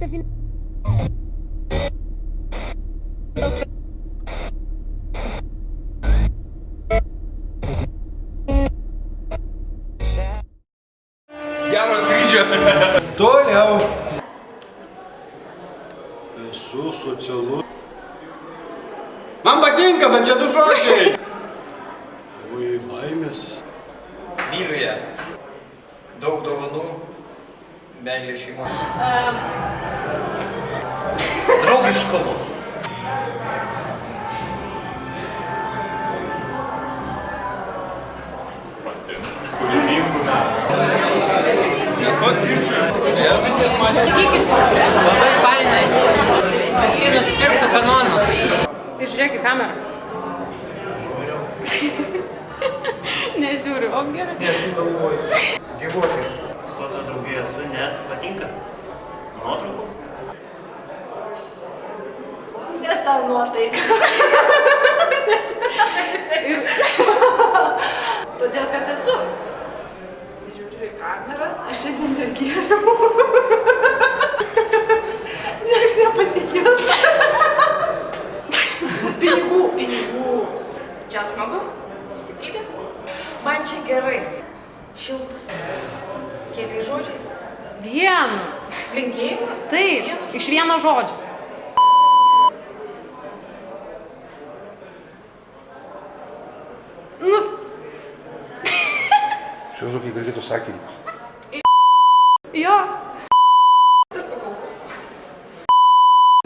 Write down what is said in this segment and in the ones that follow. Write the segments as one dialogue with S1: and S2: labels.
S1: Gero skrydžio.
S2: Toliau. Esu socialus. Man patinka, bet čia du žodžiai. Oi, laimės.
S1: Myliu ją. Daug dovanų. Meilė šeima. Draugiškumo.
S2: Kūrybingų metų.
S1: Nes pat kirčiu. Sakykit, labai fainai. Visi nusipirktų kanoną.
S3: Ir žiūrėk į kamerą. Nežiūriu, o gerai.
S1: Nesugalvoju.
S4: Gyvuokit. Foto draugija su, nes patinka. Nuotraukų.
S3: Ne ta nuotaika. Todėl, kad esu. Žiūriu į kamerą, aš šiandien negėriau. Niekas nepatikės. Pinigų. Čia smagu? Stiprybės? Man čia gerai. Šilta. Keliais žodžiais. Vienu. Linkėjimas? Taip, iš vieno žodžio. Nu.
S2: Šiuos kai galėtų sakinius.
S3: Jo.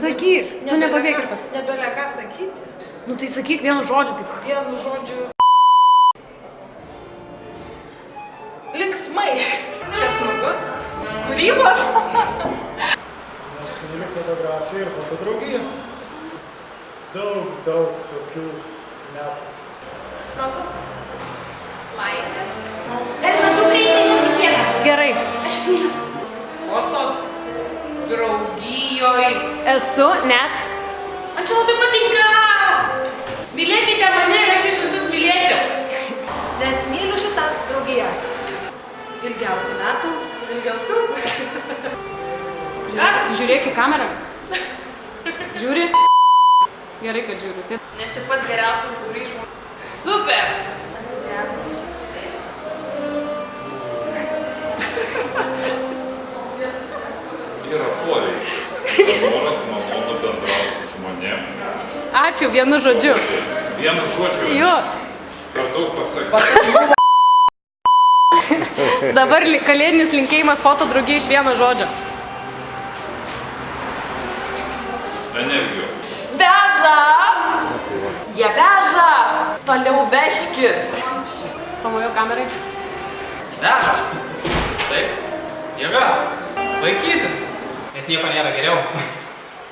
S3: Sakyk, tu nepabėg ir pas.
S5: Nebėra ką sakyti.
S3: Nu tai sakyk vienu žodžiu, taip.
S5: Vienu žodžiu. Linksmai.
S3: Čia smagu. Kūrybos.
S6: Aš myliu fotografiją ir fotodraugiją. Daug tokių metų.
S3: Smagu. Laimės.
S5: Galima tu greitai jau kiekvieną.
S3: Gerai.
S5: Aš myliu.
S1: Foto draugijoj.
S3: Esu, nes.
S5: Man čia labai patinka. Mylėkite mane ir aš jūs visus mylėsiu. Nes myliu šitą draugiją. Ilgiausių metų, ilgiausių.
S3: Žiūrėk į kamerą. Žiūri. Gerai, kad žiūri. Nes čia pats geriausias būrys žmonių. Super. Entuziazmas.
S7: Yra poreikiai. Noras malonu bendrauti su žmonėm.
S3: Ačiū, vienu žodžiu.
S7: Vienu žodžiu.
S3: Jo.
S7: Per daug pasakyti.
S3: Dabar kalėdinis linkėjimas foto draugijai iš vieno žodžio.
S7: Energijos.
S5: Veža! Jie veža! Toliau vežkit!
S3: Pamojo kamerai.
S1: Veža. Taip. Jėga. Laikytis. Nes nieko nėra geriau.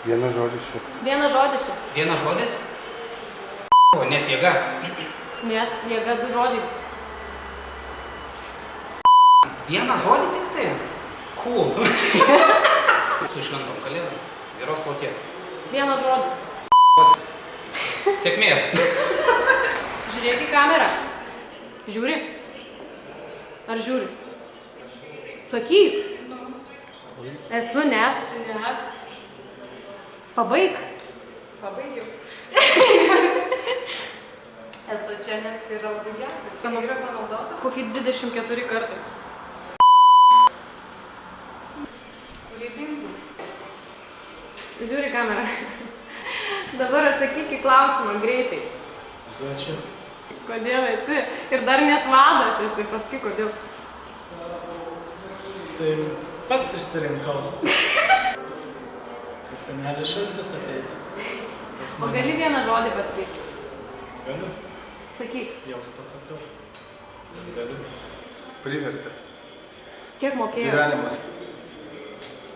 S2: Vienas žodis čia.
S3: Vienas žodis čia.
S1: Vienas žodis. Nes jėga.
S3: Nes jėga du žodžiai.
S1: Vieną žodį tik tai? Cool. Su šventom kalėdom. Geros kloties.
S3: Vienas žodis.
S1: Sėkmės.
S3: Žiūrėk į kamerą. Žiūri. Ar žiūri? Sakyk. Esu, nes. Pabaig.
S5: Pabaigiau.
S3: Esu čia, nes tai yra labai gerai.
S5: Čia yra panaudotas.
S3: Kokį 24 kartai.
S5: Kūrybingų.
S3: Žiūri kamerą. Dabar atsakyk į klausimą greitai.
S6: Začiu.
S3: Kodėl esi? Ir dar net vadas esi. Paskui kodėl.
S6: Tai pats išsirinkau. Kad senelis šaltis ateitų.
S3: O gali vieną žodį pasakyti?
S6: Galiu.
S3: Sakyk.
S6: Jaus pasakau. Galiu.
S2: Privertė.
S3: Kiek mokėjai?
S2: Gyvenimas.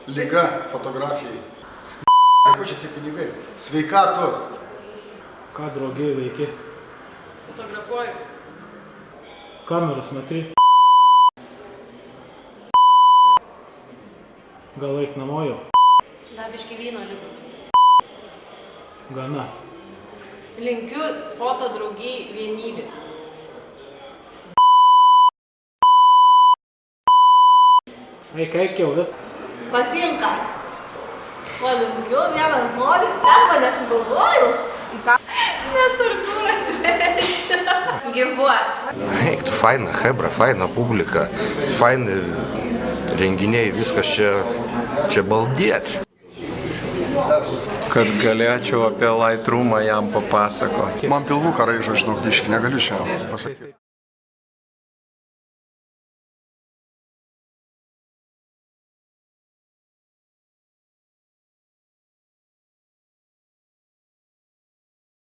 S2: Liga fotografijai. Ko čia tie pinigai? Sveikatos.
S6: Ką draugiai veiki?
S3: Fotografuoju.
S6: Kameros matai. Gal eik namo jau?
S3: Dar biškį vyno liko.
S6: Gana.
S3: Linkiu foto draugijai vienybės.
S6: Eik jau vis.
S5: Patinka. O daugiau vieną nori, ten manęs galvojau. Nes Artūras verčia. Gyvuot.
S8: Eiktų faina hebra, faina publika, faini renginiai, viskas čia baldėt.
S9: Kad galėčiau apie Lightroomą jam papasakoti.
S2: Man pilvuką raižo, žinok, biškį, negaliu šiandien pasakyti.